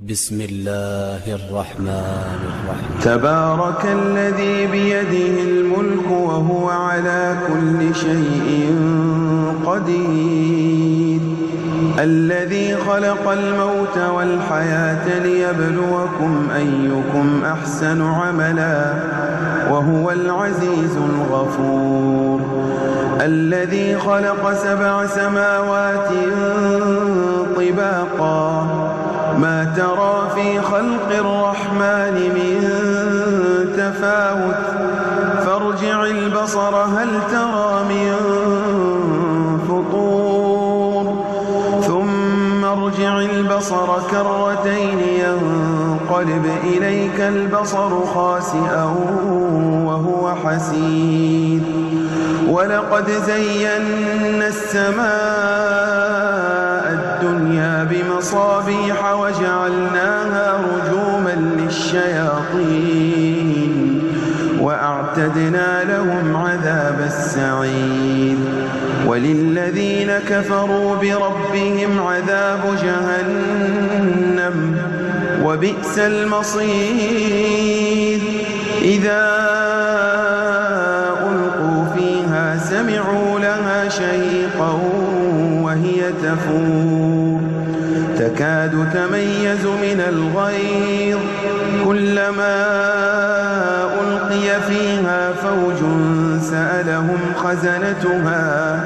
بسم الله الرحمن الرحيم. تبارك الذي بيده الملك وهو على كل شيء قدير، الذي خلق الموت والحياة ليبلوكم أيكم أحسن عملا وهو العزيز الغفور، الذي خلق 7 سماوات طباقا ما ترى في خلق الرحمن من تفاوت فارجع البصر هل ترى من فطور ثم ارجع البصر كرتين ينقلب إليك البصر خاسئا وهو حسير، ولقد زينا السماء الدنيا بمصابيح وجعلناها رجوما للشياطين وأعتدنا لهم عذاب السعير، وللذين كفروا بربهم عذاب جهنم وبئس المصير، إذا ألقوا فيها سمعوا لها شهيقا وهي تفور تكاد تميز من الغيظ، كلما ألقي فيها فوج سألهم خزنتها